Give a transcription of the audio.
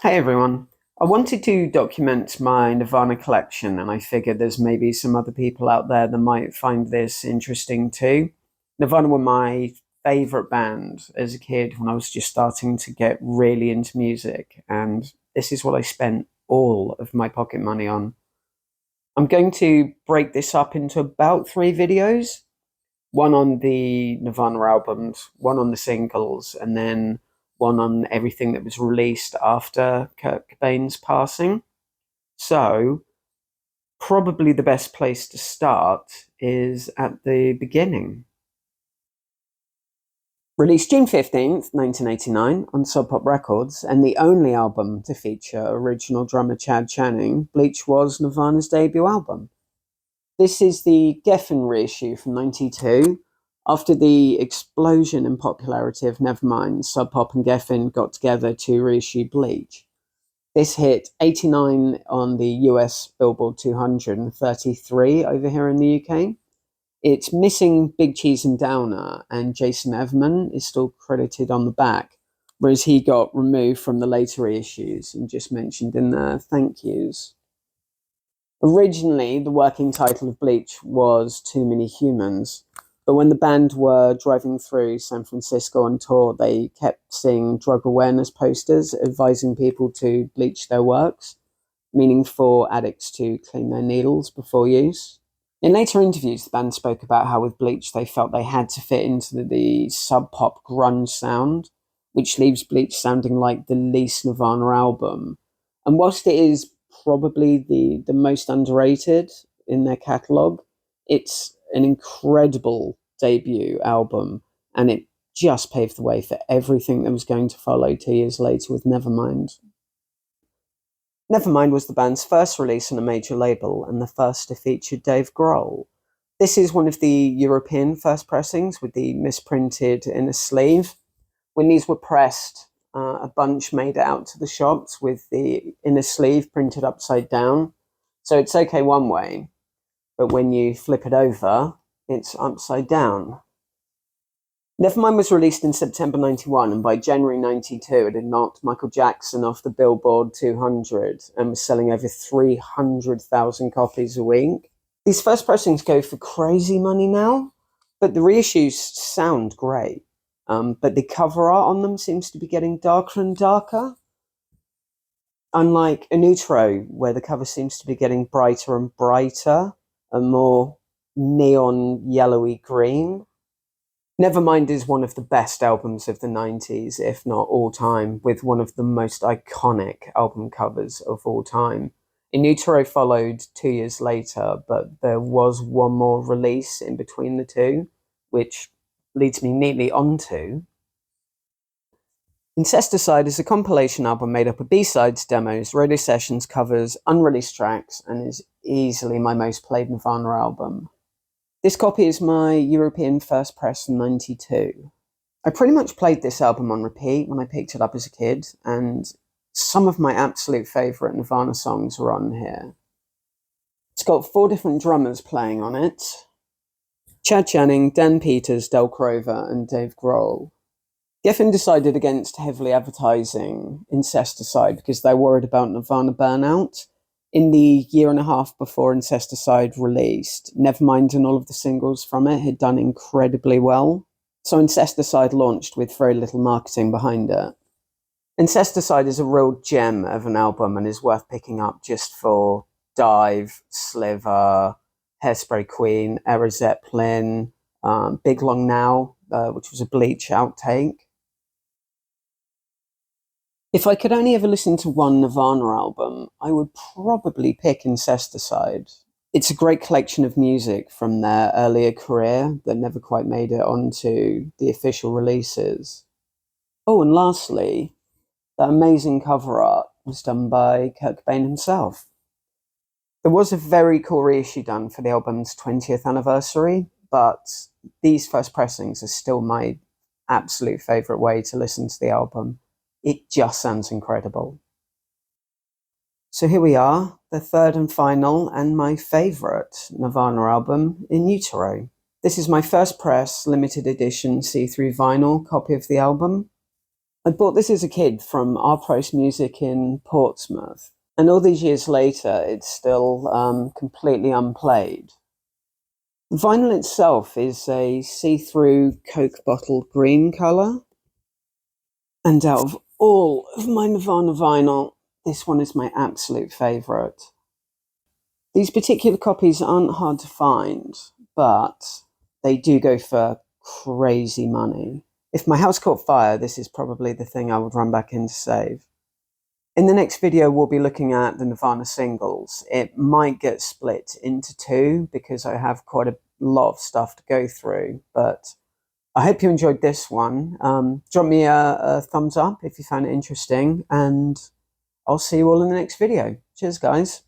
Hey everyone. I wanted to document my Nirvana collection, and I figured there's maybe some other people out there that might find this interesting too. Nirvana were my favorite band as a kid when I was just starting to get really into music, and this is what I spent all of my pocket money on. I'm going to break this up into about three videos, one on the Nirvana albums, one on the singles, and then one on everything that was released after Kurt Cobain's passing. So, probably the best place to start is at the beginning. Released June 15th, 1989, on Sub Pop Records, and the only album to feature original drummer Chad Channing, Bleach was Nirvana's debut album. This is the Geffen reissue from '92. After the explosion in popularity of Nevermind, Sub Pop and Geffen got together to reissue Bleach. This hit 89 on the US Billboard 200 and 33 over here in the UK. It's missing Big Cheese and Downer, and Jason Everman is still credited on the back, whereas he got removed from the later reissues and just mentioned in the thank yous. Originally, the working title of Bleach was Too Many Humans, but when the band were driving through San Francisco on tour, they kept seeing drug awareness posters advising people to bleach their works, meaning for addicts to clean their needles before use. In later interviews, the band spoke about how with Bleach they felt they had to fit into the sub pop grunge sound, which leaves Bleach sounding like the least Nirvana album. And whilst it is probably the most underrated in their catalogue, it's an incredible debut album, and it just paved the way for everything that was going to follow 2 years later with Nevermind. Nevermind was the band's first release on a major label and the first to feature Dave Grohl. This is one of the European first pressings with the misprinted inner sleeve. When these were pressed, a bunch made it out to the shops with the inner sleeve printed upside down. So it's okay one way, but when you flip it over, it's upside down. Nevermind was released in September '91, and by January '92, it had knocked Michael Jackson off the Billboard 200 and was selling over 300,000 copies a week. These first pressings go for crazy money now, but the reissues sound great. But the cover art on them seems to be getting darker and darker. Unlike In Utero, where the cover seems to be getting brighter and brighter, and more neon yellowy green. Nevermind is one of the best albums of the '90s, if not all time, with one of the most iconic album covers of all time. In Utero followed 2 years later, but there was one more release in between the two, which leads me neatly onto Incesticide is a compilation album made up of B-sides, demos, radio sessions, covers, unreleased tracks, and is easily my most played Nirvana album. This copy is my European first press in '92. I pretty much played this album on repeat when I picked it up as a kid, and some of my absolute favourite Nirvana songs are on here. It's got 4 different drummers playing on it: Chad Channing, Dan Peters, Del Crover, and Dave Grohl. Geffen decided against heavily advertising Incesticide because they're worried about Nirvana burnout. In the year and a half before Incesticide released, Nevermind and all of the singles from it had done incredibly well. So Incesticide launched with very little marketing behind it. Incesticide is a real gem of an album and is worth picking up just for Dive, Sliver, Hairspray Queen, Era Zeppelin, Big Long Now, which was a Bleach outtake. If I could only ever listen to one Nirvana album, I would probably pick Incesticide. It's a great collection of music from their earlier career that never quite made it onto the official releases. Oh, and lastly, the amazing cover art was done by Kurt Cobain himself. There was a very cool reissue done for the album's 20th anniversary, but these first pressings are still my absolute favourite way to listen to the album. It just sounds incredible. So here we are, the third and final and my favourite Nirvana album, In Utero. This is my first press, limited edition see-through vinyl copy of the album. I bought this as a kid from Our Price Music in Portsmouth, and all these years later, it's still completely unplayed. The vinyl itself is a see-through Coke bottle green colour, and out of all of my Nirvana vinyl, this one is my absolute favourite. These particular copies aren't hard to find, but they do go for crazy money. If my house caught fire, this is probably the thing I would run back in to save. In the next video, we'll be looking at the Nirvana singles. It might get split into two because I have quite a lot of stuff to go through, but I hope you enjoyed this one. Drop me a thumbs up if you found it interesting, and I'll see you all in the next video. Cheers, guys.